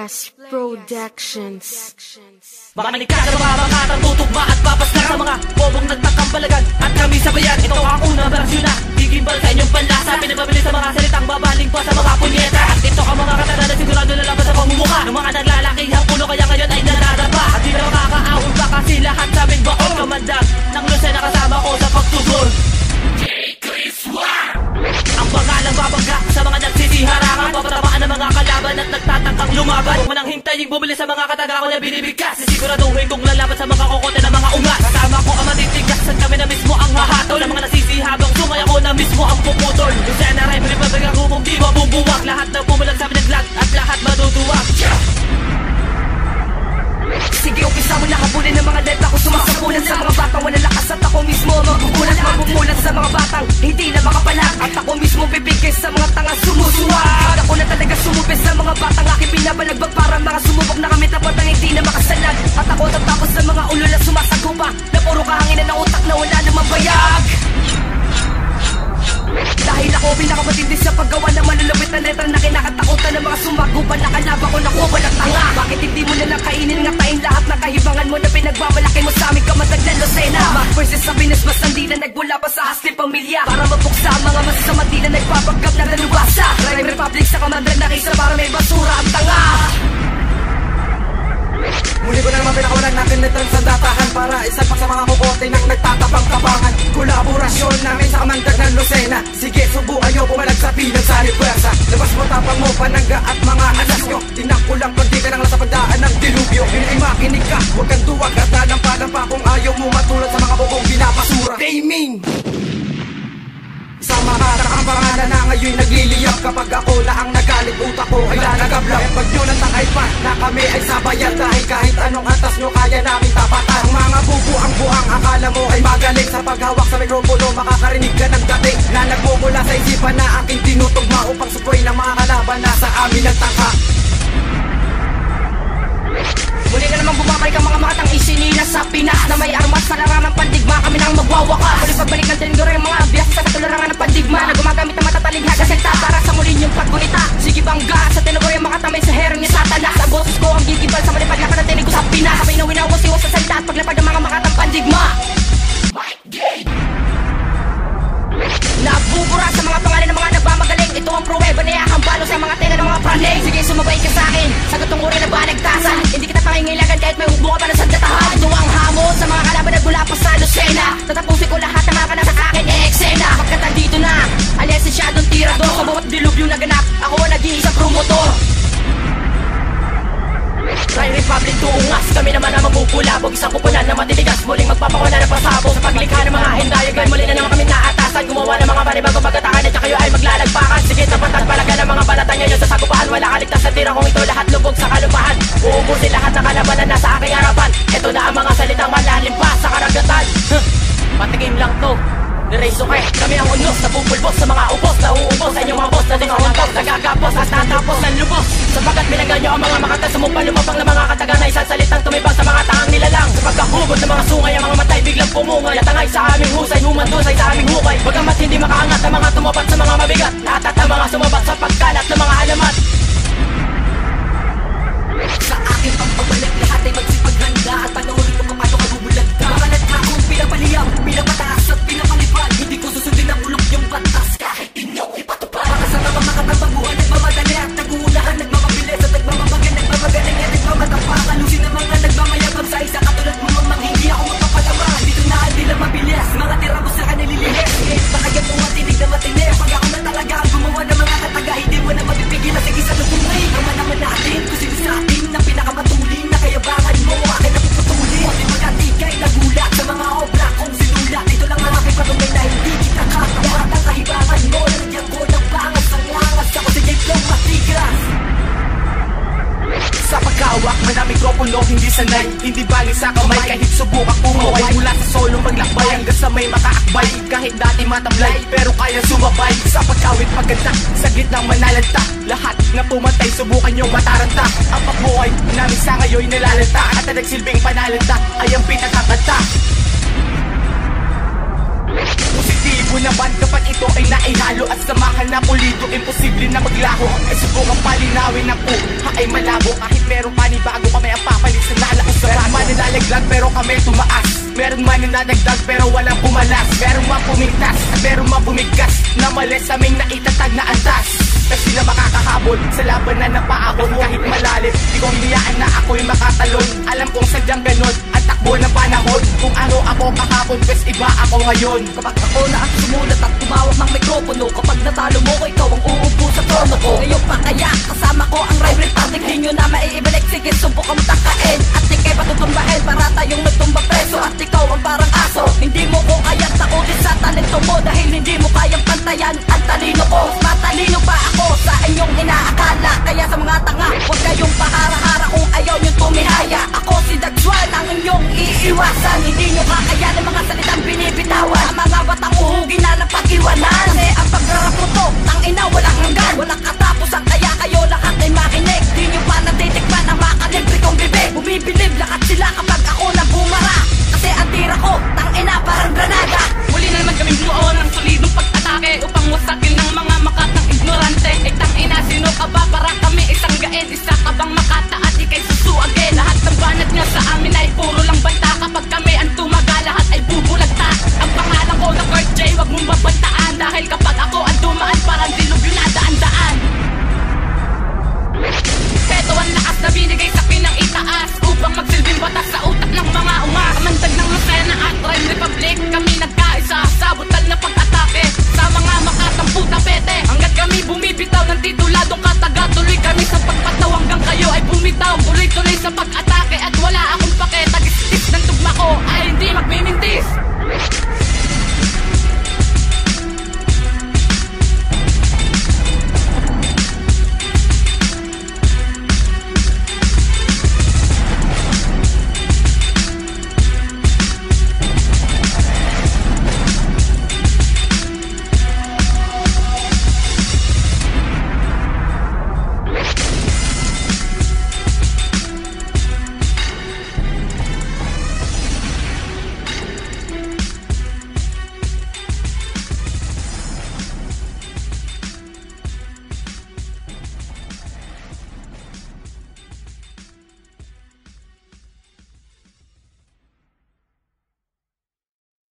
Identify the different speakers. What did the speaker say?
Speaker 1: Flash Productions.
Speaker 2: Makinig ka sa mga makatang tutugma at papasla sa mga bobong nagtakambalagan. At kami sabayan, ito ang unang bersyon na gigimbal sa inyong panlasa. Pinababili sa mga salitang babaling pa sa mga punyeta. At ito ang mga katana na sigurado na laban sa pamumukha ng mga naglalakihang puno, kaya ngayon ay nadarapa. At di na makakaahon pa kasi lahat sa aming baon. Kamandag ng Lucena kasama ko sa pagtugol. Ang pangalang babangga sa mga nagsisiharangan, papatamaan ng mga kalaban at nagtatakang lumaban. Huwag mo nang hintayin bumili sa mga kataga ko na binibigkas. Sisiguraduhin kong lalaban sa mga kokote na mga ungas. Kasama ko ang matitigas at kami na mismo ang hahatol. Ang mga nasisihabang sumay ako na mismo ang puputol. Lucena Rhyme, Republic ang humong di mabubuwag. Lahat na bumulag sa pinaglag at lahat maduduwag. Sige, umpisa mo na kabulin ng mga letra ko sumasabulan sa mga batang walang lakas. At ako mismo magkukulat, magmumulat sa mga batang hindi na makapalag. At ako mismo bibigay sa mga tangang sumusuwag. Ako na talaga sumupis sa mga batang aking pinapalagbag para mga sumubok na kami tapat ang hindi na makasalag. At ako tatapos sa mga ulo na sumasagupa na puro kahanginan ng utak na wala namang bayag. Dahil ako pinakamatindi sa paggawa ng malulupit na letra na kinakatakutan ng mga sumagupan na kalaba ko nakuha ng tanga. Bakit hindi mo na lang kainin ngatain lahat ng kahibangan mo na pinagbabalaki mo sa aming kamatag na Lucena? Mga verses sa binismas hindi na nagmula pa sa hasli pamilya para mabuksa ang mga masasama di na nagpapagkap na nalubasa. Rhyme Republic sa kamandran na kaysa para may basura ang tanga.
Speaker 3: Muli ko na naman pinakawalan natin netrang sa datahan para isalpak sa mga kukote ng nagtatabang-tabangan. Kolaborasyon namin sa kamandag ng Lucena. Sige, subukan nyo pumalag sa pilang sa reversa. Labas mo tapang mo, panangga at mga alas nyo. Tinangkulang pag di ka nang sa pagdaan ng dilubyo. Yun ay makinig ka, huwag kang duwag at lalampa-lampa kung ayaw mo matulad sa mga bobong pinapasura. Taming! Sa mga ang pangalan na ngayon nagliliyap. Kapag ako na ang nagalit, utak ko ay lalagablak. Pag nyo natangay pa na kami ay sabayan, dahil kahit anong atas nyo kaya namin tapatan. Ang mga bubu ang buhang akala mo ay magaling. Sa paghawak sa mikropono makakarinig ka ng dating na nagmumula sa isipan na aking tinutugma upang supoy ng mga kalaban na sa amin nagtaka.
Speaker 2: Muli ka namang bumabalik ang mga makatang isinila sa Pinas na may armas sa larangan ng pandigma. Kami nang magwawakas. Muli pagbalik ng tiniguro yung mga abiyas sa katularangan ng pandigma na gumagamit ng matatalinha gaselta para sa muli yung paggunita. Sige bangga sa tiniguro yung makatamay sa herong ni Satanas. Ang boses ko ang gigibal sa malipad na panatinig ko sa Pinas. Sabay na winawas-iwas sa salita at paglapad ng mga makatang pandigma. Nabubura sa mga pangalan ng mga nagmamagaling. Ito ang pruweba na yakambalo sa mga tena ng mga praning. Sige, sumabay ka sa akin sa gutong uri na banagtasan. Hindi kita pangingailangan kahit may hukbo ka pa ng sandatahan. Ito ang hamon sa mga kalaban na gula pa sa Lucena. Tatapusin ko lahat ng mga kana sa akin eksena. Pagkat andito na ang lisensyadong tirador. Sa bawat dilubyo na ganap, ako ang nag-iisang promotor. Rhyme Republic tuungas, kami naman ang magpupulabog. Isang kupunan na matitigas, muling magpapakuna ng pasabog. Sa paglikha ng mga hindayagan, muli na naman kami naatasan. Gumawa ng mga panibagong pagkatakan at kayo ay maglalagpakan. Sige, tapatan palaga ng mga balatan ngayon sa sagupahan. Wala kaligtas sa tira kung ito lahat lubog sa kalupahan. Uubusin lahat ng kalaban na nasa aking harapan. Ito na ang mga salitang malalim pa sa karagatan. Patikim lang to, nireso kay kami ang unos na pupulbos sa mga ubos na uubos sa inyong mga boss na di kawantos, nagagapos at tatapos ng lubos. Sapagat binanggan nyo ang mga makata sumumpa lumabang na mga kataga na isang salitang tumibang sa mga taang nilalang. Sa pagkahugod ng mga sungay, ang mga matay biglang pumungay. Natangay sa aming husay, humandusay sa aming hukay. Bagamat hindi makaangat ang mga tumapat sa mga mabigat, lahat at ang mga sumabat sa pagkalat ng mga alamat.
Speaker 3: Sa aking pagbabalik, lahat ay magsipaghanda at panoorin ko paano ka bubulag ka. Makalat ka kung pinapaliyang, pinapataas at pinapalipad. Hindi ko susundin ang ulok yung batas kahit inyong ipatupad. Para sa mga makatabaguhan, nagmamadali at naguulahan, nagmamabilis at nagmamabagan, nagmamagaling at nagmamatapa. Kalusin ng mga nagmamayabang sa isa katulad mo mang hindi ako magpapalama. Dito na hindi lang mabilis, mga tira mo sa kanilililis. Pakagyan mo matinig na matinis. Pag ako na talaga ang gumawa ng mga kataga, hindi mo na mapipigil na sige sa lubungay. Naman naman natin, kung sino sa atin na pinakamatuling na kayabangan mo, akin na puputulin. Pati magkatigay, nagulat sa mga obra kong sinulat. Ito lang ang aking patunay na hindi kita katapat. Ang kahibangan mo, nalagyan ko ng bangas. Ang langas, ako si J-Flow Matigas. Sa pagkawak, man ang mikropono, hindi sanay. Hindi bali sa kamay, kahit subukang umaway. Mula sa solo maglakbay, hanggang sa may makaakbay. Kahit dati matablay, pero kaya sumabay. Sa pagkawit maganda, sa gitnang manalanta. Lahat na pumatay, subukan yung mataranta. Ang pagbuhay namin sa ngayon nalalanta. At ang nagsilbing panalanta ay ang pinakakanta. Positibo naman kapag
Speaker 4: ito ay naihalo at samahan na pulido. Imposible na maglaho ay subukang palinawin ang buha ay malabo. Kahit meron panibago kami ang papalit sa nalaos sa bago. Meron man nilalaglag pero kami tumaas. Meron man ninadagdag pero walang pumalas. Meron man pumigtas at meron man bumigkas na mali sa aming naitatag na antas. Kasi na makakahabol sa laban na napaabot. Kahit malalim, di ko hiyaan na ako'y makatalon. Alam kong sadyang ganun ang takbo ng panahon. Kung ano ako kahapon, pues iba ako ngayon.
Speaker 3: Kapag ako na ang sumulat at tumawag ng mikropono, kapag natalo mo ko, ikaw ang uupo sa trono ko. Ngayon pa kaya kasama ko ang Rhyme Republic. Di nyo na maiibalik, sige subok ang takain. At ikay patutumbahin para tayong nagtumba preso. At ikaw ang parang aso, hindi mo ko kayang takutin sa talento mo. Dahil hindi mo kayang pantayan ang talino ko. Mas matalino pa ako sa inyong inaakala. Kaya sa mga tanga, huwag kayong pahara-hara kung ayaw nyo tumihaya. Ako si Dagswan ang inyong iiwasan. Hindi nyo kakaya ng mga salitang binibitawan. Ang mga batang uhugin na ng pag-iwanan. Kasi ang pagrarap mo to, tangina walang hanggan. Walang katapusan kaya kayo lahat ay makinig. Di nyo pa natitikman ang makalibre kong bibig. Bumibilib lahat sila kapag ako na bumara. Kasi ang tira ko, tangina parang granada.
Speaker 5: Muli na naman kaming buo ng solidong pag-atake upang wasakin ng mga makatang ignorante. Ay tangina, sino ka ba? Para kami isang gain. Isa ka bang makata at ikay susuagin? Lahat ng banat nyo sa amin ay puro lang banta. Kapag kami ang tumaga, lahat ay bubulagta. Ang pangalan ko na Kurt J, wag mong babantaan. Dahil kapag ako ang dumaan, parang dilog yun na daan-daan. Heto ang lakas na binigay sa akin ng itaas upang magsilbing batas sa utak ng mga unga. Kamandag ng masaya na at Rhyme Republic, kami nagkaisa sa